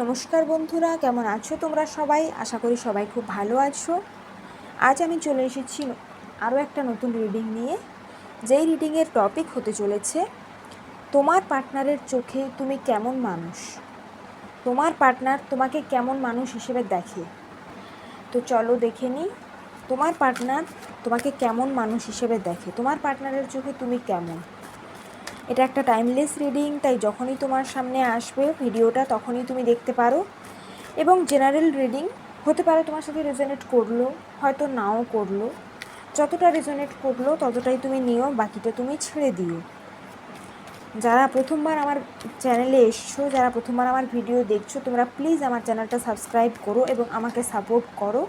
নমস্কার বন্ধুরা, কেমন আছো তোমরা সবাই? আশা করি সবাই খুব ভালো আছো। আজ আমি চলে এসেছি আরও একটা নতুন রিডিং নিয়ে, যেই রিডিংয়ের টপিক হতে চলেছে তোমার পার্টনারের চোখে তুমি কেমন মানুষ। তোমার পার্টনার তোমাকে কেমন মানুষ হিসেবে দেখে। তো চলো দেখে নিই তোমার পার্টনার তোমাকে কেমন মানুষ হিসেবে দেখে, তোমার পার্টনারের চোখে তুমি কেমন। এটা একটা টাইমলেস রিডিং, তাই যখনই তোমার সামনে আসবে ভিডিওটা তখনই তুমি দেখতে পারো। এবং জেনারেল রিডিং হতে পারে তোমার সাথে রেজোনেট করলো, হয়তো নাও করলো। যতটা রেজোনেট করলো ততটাই তুমি নিও, বাকিটা তুমি ছেড়ে দিও। যারা প্রথমবার আমার চ্যানেলে এসছো, যারা প্রথমবার আমার ভিডিও দেখছো, তোমরা প্লিজ আমার চ্যানেলটা সাবস্ক্রাইব করো এবং আমাকে সাপোর্ট করো।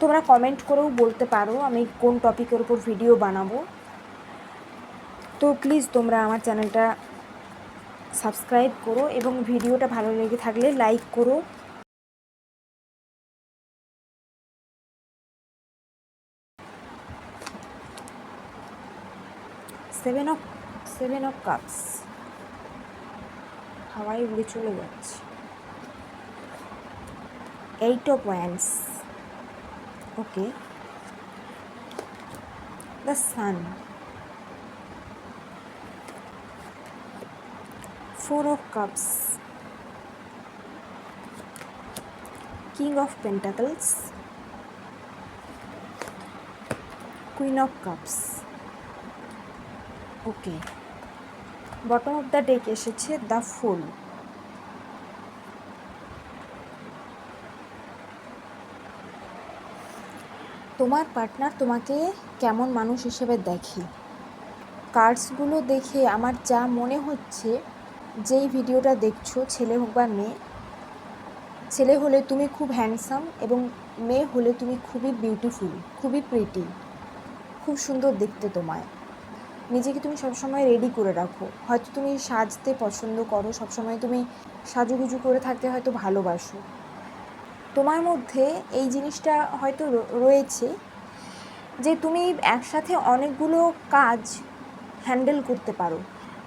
তোমরা কমেন্ট করেও বলতে পারো আমি কোন টপিকের উপর ভিডিও বানাবো। তো প্লিজ তোমরা আমার চ্যানেলটা সাবস্ক্রাইব করো এবং ভিডিওটা ভালো লেগে থাকলে লাইক করো। সেভেন অফ কাপস হাওয়ায় উড়ে চলে যাচ্ছে। 8 of wands, okay. The sun, 4 of cups, king of pentacles, queen of cups, okay. Bottom of the deck এসেছে দ্য ফুল। তোমার পার্টনার তোমাকে কেমন মানুষ হিসেবে দেখে, কার্ডসগুলো দেখে আমার যা মনে হচ্ছে, যেই ভিডিওটা দেখছো, ছেলে হোক বা মেয়ে, ছেলে হলে তুমি খুব হ্যান্ডসাম এবং মেয়ে হলে তুমি খুবই বিউটিফুল, খুবই প্রিটি, খুব সুন্দর দেখতে। তোমায় নিজেকে তুমি সবসময় রেডি করে রাখো। হয়তো তুমি সাজতে পছন্দ করো, সবসময় তুমি সাজুগুজু করে থাকতে হয়তো ভালোবাসো। তোমার মধ্যে এই জিনিসটা হয়তো রয়েছে যে তুমি একসাথে অনেকগুলো কাজ হ্যান্ডেল করতে পারো,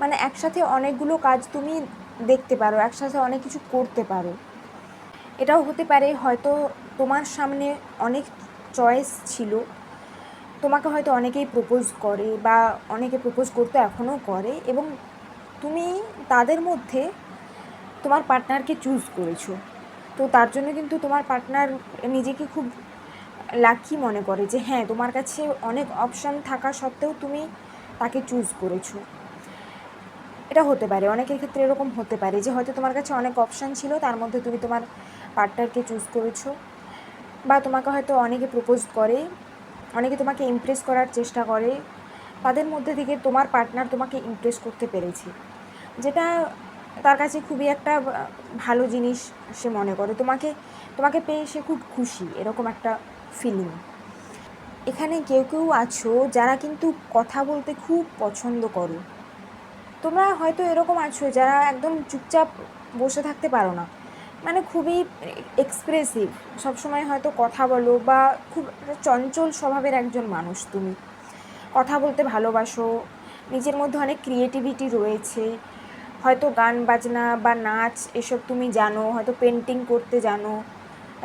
মানে একসাথে অনেকগুলো কাজ তুমি দেখতে পারো, একসাথে অনেক কিছু করতে পারো। এটাও হতে পারে হয়তো তোমার সামনে অনেক চয়েস ছিল, তোমাকে হয়তো অনেকেই প্রপোজ করে বা অনেকে প্রপোজ করতে এখনও করে, এবং তুমি তাদের মধ্যে তোমার পার্টনারকে চুজ করেছো। তো তার জন্য কিন্তু তোমার পার্টনার নিজেকে খুব লাকি মনে করে যে হ্যাঁ, তোমার কাছে অনেক অপশান থাকা সত্ত্বেও তুমি তাকে চুজ করেছো। এটা হতে পারে, অনেকের ক্ষেত্রে এরকম হতে পারে যে হয়তো তোমার কাছে অনেক অপশান ছিল, তার মধ্যে তুমি তোমার পার্টনারকে চুজ করেছো। বা তোমাকে হয়তো অনেকে প্রপোজ করে, অনেকে তোমাকে ইমপ্রেস করার চেষ্টা করে, তাদের মধ্যে থেকে তোমার পার্টনার তোমাকে ইমপ্রেস করতে পেরেছে, যেটা তার কাছে খুবই একটা ভালো জিনিস সে মনে করে। তোমাকে পেয়ে সে খুব খুশি, এরকম একটা ফিলিং। এখানে কেউ কেউ আছো যারা কিন্তু কথা বলতে খুব পছন্দ করো। তোমরা হয়তো এরকম আছো যারা একদম চুপচাপ বসে থাকতে পারো না, মানে খুবই এক্সপ্রেসিভ, সবসময় হয়তো কথা বলো, বা খুব চঞ্চল স্বভাবের একজন মানুষ। তুমি কথা বলতে ভালোবাসো, নিজের মধ্যে অনেক ক্রিয়েটিভিটি রয়েছে, হয়তো গান বাজনা বা নাচ এসব তুমি জানো, হয়তো পেন্টিং করতে জানো,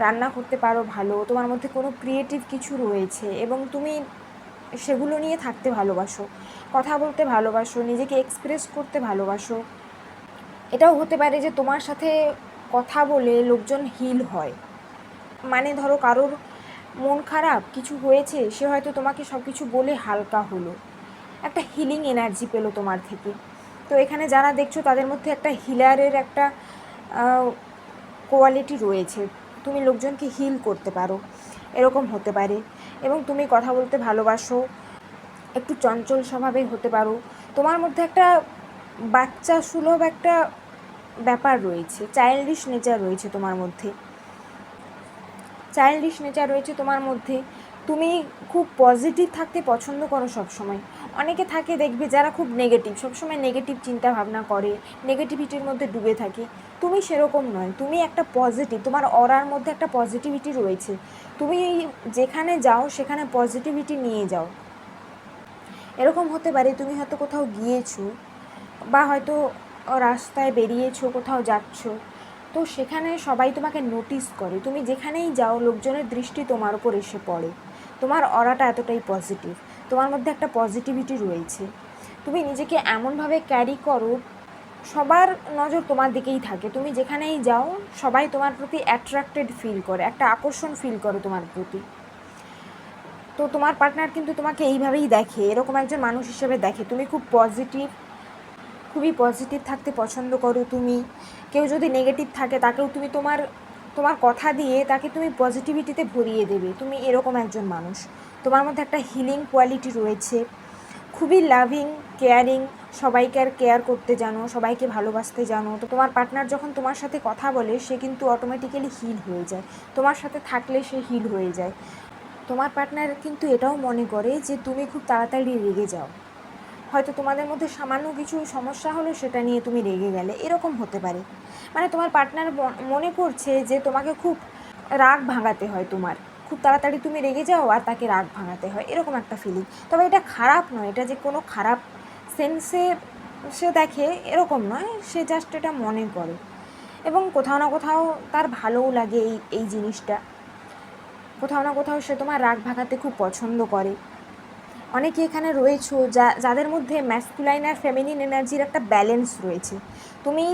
রান্না করতে পারো ভালো, তোমার মধ্যে কোনো ক্রিয়েটিভ কিছু রয়েছে এবং তুমি সেগুলো নিয়ে থাকতে ভালোবাসো, কথা বলতে ভালোবাসো, নিজেকে এক্সপ্রেস করতে ভালোবাসো। এটাও হতে পারে যে তোমার সাথে কথা বলে লোকজন হিল হয়, মানে ধরো কারোর মন খারাপ কিছু হয়েছে, সে হয়তো তোমাকে সব কিছু বলে হালকা হলো, একটা হিলিং এনার্জি পেলো তোমার থেকে। তো এখানে যারা দেখছো তাদের মধ্যে একটা হিলারের একটা কোয়ালিটি রয়েছে, তুমি লোকজনকে হিল করতে পারো, এরকম হতে পারে। এবং তুমি কথা বলতে ভালোবাসো, একটু চঞ্চল স্বভাবে হতে পারো, তোমার মধ্যে একটা বাচ্চা সুলভ একটা ব্যাপার রয়েছে, চাইল্ডিশ নেচার রয়েছে তোমার মধ্যে, চাইল্ডিশ নেচার রয়েছে তোমার মধ্যে। তুমি খুব পজিটিভ থাকতে পছন্দ করো সবসময়। অনেকে থাকে দেখবে যারা খুব নেগেটিভ, সবসময় নেগেটিভ চিন্তা ভাবনা করে, নেগেটিভিটির মধ্যে ডুবে থাকে। তুমি সেরকম নয়, তুমি একটা পজিটিভ, তোমার অরার মধ্যে একটা পজিটিভিটি রয়েছে, তুমি যেখানে যাও সেখানে পজিটিভিটি নিয়ে যাও। এরকম হতে পারে তুমি হয়তো কোথাও গিয়েছো বা হয়তো রাস্তায় বেরিয়েছো, কোথাও যাচ্ছো, তো সেখানে সবাই তোমাকে নোটিস করে, তুমি যেখানেই যাও লোকজনের দৃষ্টি তোমার উপর এসে পড়ে। তোমার অরাটা এতটাই পজিটিভ, তোমার মধ্যে একটা পজিটিভিটি রয়েছে। তুমি নিজেকে এমনভাবে ক্যারি করো, সবার নজর তোমার দিকেই থাকে। তুমি যেখানেই যাও সবাই তোমার প্রতি অ্যাট্রাক্টেড ফিল করে, একটা আকর্ষণ ফিল করে তোমার প্রতি। তো তোমার পার্টনার কিন্তু তোমাকে এইভাবেই দেখে, এরকম একজন মানুষ হিসেবে দেখে। তুমি খুব পজিটিভ, খুবই পজিটিভ থাকতে পছন্দ করো তুমি। কেউ যদি নেগেটিভ থাকে তাকেও তুমি তোমার তোমার কথা দিয়ে তাকে তুমি পজিটিভিটিতে ভরিয়ে দেবে। তুমি এরকম একজন মানুষ। তোমার মধ্যে একটা হিলিং কোয়ালিটি রয়েছে, খুবই লাভিং, কেয়ারিং, সবাইকে আর কেয়ার করতে জানো, সবাইকে ভালোবাসতে জানো। তো তোমার পার্টনার যখন তোমার সাথে কথা বলে সে কিন্তু অটোমেটিক্যালি হিল হয়ে যায়, তোমার সাথে থাকলে সে হিল হয়ে যায়। তোমার পার্টনার কিন্তু এটাও মনে করে যে তুমি খুব তাড়াতাড়ি রেগে যাও, হয়তো তোমাদের মধ্যে সামান্য কিছু সমস্যা হলো সেটা নিয়ে তুমি রেগে গেলে, এরকম হতে পারে। মানে তোমার পার্টনার মনে করছে যে তোমাকে খুব রাগ ভাঙাতে হয়, তোমার খুব তাড়াতাড়ি তুমি রেগে যাও আর তাকে রাগ ভাঙাতে হয়, এরকম একটা ফিলিং। তবে এটা খারাপ নয়, এটা যে কোনো খারাপ সেন্সে সে দেখে এরকম নয়, সে জাস্ট এটা মনে করে। এবং কোথাও না কোথাও তার ভালোও লাগে এই জিনিসটা। কোথাও না কোথাও সে তোমার রাগ ভাঙাতে খুব পছন্দ করে। অনেকে এখানে রয়েছো যাদের মধ্যে ম্যাসকুলাইন আর ফেমিনিন এনার্জির একটা ব্যালেন্স রয়েছে। তুমি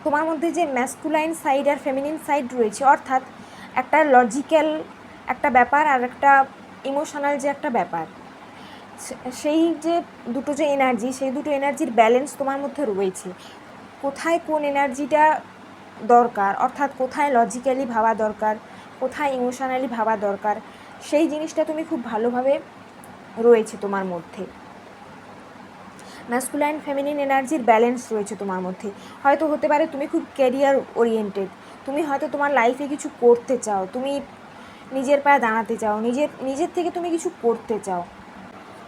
তোমার মধ্যে যে ম্যাসকুলাইন সাইড আর ফেমিনিন সাইড রয়েছে, অর্থাৎ একটা লজিক্যাল একটা ব্যাপার আর একটা ইমোশনাল যে একটা ব্যাপার, সেই যে দুটো যে এনার্জি, সেই দুটো এনার্জির ব্যালেন্স তোমার মধ্যে রয়েছে। কোথায় কোন এনার্জিটা দরকার, অর্থাৎ কোথায় লজিক্যালি ভাবা দরকার, কোথায় ইমোশনালি ভাবা দরকার, সেই জিনিসটা তুমি খুব ভালোভাবে রয়েছে তোমার মধ্যে। ম্যাসকুলাইন ফেমিনিন এনার্জির ব্যালেন্স রয়েছে তোমার মধ্যে। হয়তো হতে পারে তুমি খুব ক্যারিয়ার ওরিয়েন্টেড, তুমি হয়তো তোমার লাইফে কিছু করতে চাও, তুমি নিজের পায়ে দাঁড়াতে চাও, নিজের থেকে তুমি কিছু করতে চাও,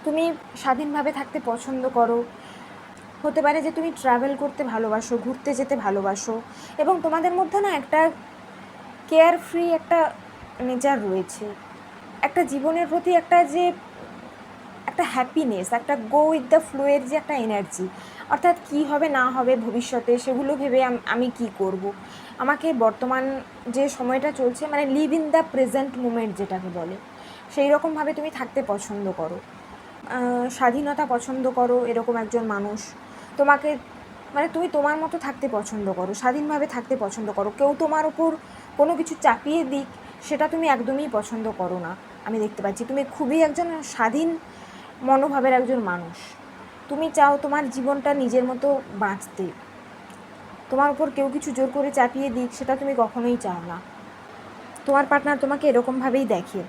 তুমি স্বাধীনভাবে থাকতে পছন্দ করো। হতে পারে যে তুমি ট্রাভেল করতে ভালোবাসো, ঘুরতে যেতে ভালোবাসো, এবং তোমাদের মধ্যে না একটা কেয়ার ফ্রি একটা নেচার রয়েছে, একটা জীবনের প্রতি একটা যে একটা হ্যাপিনেস, একটা গো উইথ দ্য ফ্লোয়ের যে একটা এনার্জি, অর্থাৎ কী হবে না হবে ভবিষ্যতে সেগুলো ভেবে আমি কি করব, আমাকে বর্তমান যে সময়টা চলছে মানে live in the present moment যেটাকে বলে, সেই রকমভাবে তুমি থাকতে পছন্দ করো, স্বাধীনতা পছন্দ করো, এরকম একজন মানুষ। তোমাকে মানে তুমি তোমার মতো থাকতে পছন্দ করো, স্বাধীনভাবে থাকতে পছন্দ করো, কেউ তোমার উপর কোনো কিছু চাপিয়ে দিক সেটা তুমি একদমই পছন্দ করো না। আমি দেখতে পাচ্ছি তুমি খুবই একজন স্বাধীন মনোভাবের একজন মানুষ। তুমি চাও তোমার জীবনটা নিজের মতো বাঁচতে, তোমার উপর কেউ কিছু জোর করে চাপিয়ে দিক সেটা তুমি কখনোই চাও না। তোমার পার্টনার তোমাকে এরকমভাবেই দেখে।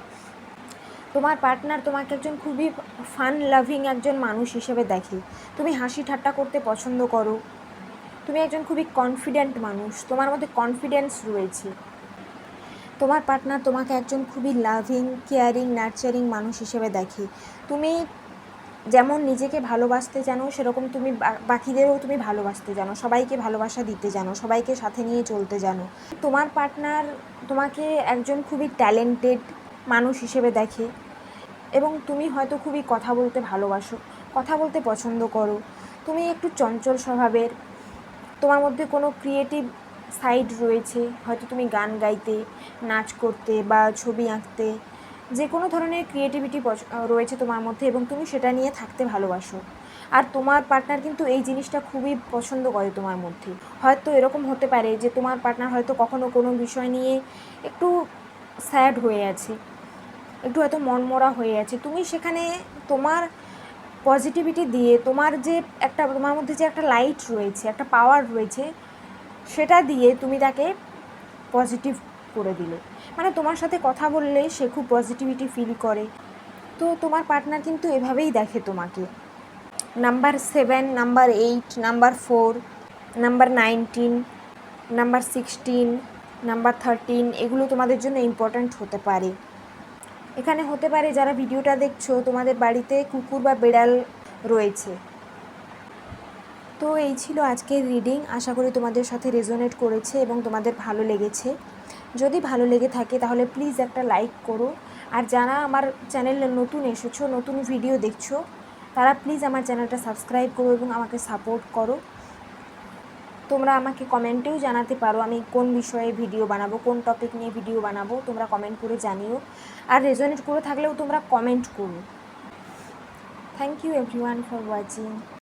তোমার পার্টনার তোমাকে একজন খুবই ফান লাভিং একজন মানুষ হিসেবে দেখে। তুমি হাসি ঠাট্টা করতে পছন্দ করো, তুমি একজন খুবই কনফিডেন্ট মানুষ, তোমার মধ্যে কনফিডেন্স রয়েছে। তোমার পার্টনার তোমাকে একজন খুবই লাভিং, কেয়ারিং, নার্চারিং মানুষ হিসেবে দেখে। তুমি যেমন নিজেকে ভালোবাসতে জানো সেরকম তুমি বাকিদেরও তুমি ভালোবাসতে জানো, সবাইকে ভালোবাসা দিতে জানো, সবাইকে সাথে নিয়ে চলতে জানো। তোমার পার্টনার তোমাকে একজন খুবই ট্যালেন্টেড মানুষ হিসেবে দেখে, এবং তুমি হয়তো খুবই কথা বলতে ভালোবাসো, কথা বলতে পছন্দ করো, তুমি একটু চঞ্চল স্বভাবের, তোমার মধ্যে কোনো ক্রিয়েটিভ সাইড রয়েছে, হয়তো তুমি গান গাইতে, নাচ করতে বা ছবি আঁকতে, যে কোনো ধরনের ক্রিয়েটিভিটি রয়েছে তোমার মধ্যে, এবং তুমি সেটা নিয়ে থাকতে ভালোবাসো। আর তোমার পার্টনার কিন্তু এই জিনিসটা খুবই পছন্দ করে তোমার মধ্যে। হয়তো এরকম হতে পারে যে তোমার পার্টনার হয়তো কখনো কোনো বিষয় নিয়ে একটু স্যাড হয়ে আছে, একটু হয়তো মনমরা হয়ে আছে, তুমি সেখানে তোমার পজিটিভিটি দিয়ে, তোমার যে একটা তোমার মধ্যে যে একটা লাইট রয়েছে, একটা পাওয়ার রয়েছে, সেটা দিয়ে তুমি তাকে পজিটিভ করে দিলে, মানে তোমার সাথে কথা বললে সে খুব পজিটিভিটি ফিল করে। তো তোমার পার্টনার কিন্তু এভাবেই দেখে তোমাকে। Number 7, number 8, number 4, number 19, number 16, number 13 এগুলো তোমাদের জন্য ইম্পর্ট্যান্ট হতে পারে। এখানে হতে পারে যারা ভিডিওটা দেখছো তোমাদের বাড়িতে কুকুর বা বিড়াল রয়েছে। তো এই ছিল আজকের রিডিং, আশা করি তোমাদের সাথে রেজোনেট করেছে এবং তোমাদের ভালো লেগেছে। যদি ভালো লেগে থাকে তাহলে প্লিজ একটা লাইক করো, আর যারা আমার চ্যানেলে নতুন এসেছো, নতুন ভিডিও দেখছো, তারা প্লিজ আমার চ্যানেলটা সাবস্ক্রাইব করো এবং আমাকে সাপোর্ট করো। তোমরা আমাকে কমেন্টেও জানাতে পারো আমি কোন বিষয়ে ভিডিও বানাবো, কোন টপিক নিয়ে ভিডিও বানাবো, তোমরা কমেন্ট করে জানিও। আর রেজোনেট করে থাকলেও তোমরা কমেন্ট করো। Thank you everyone for watching.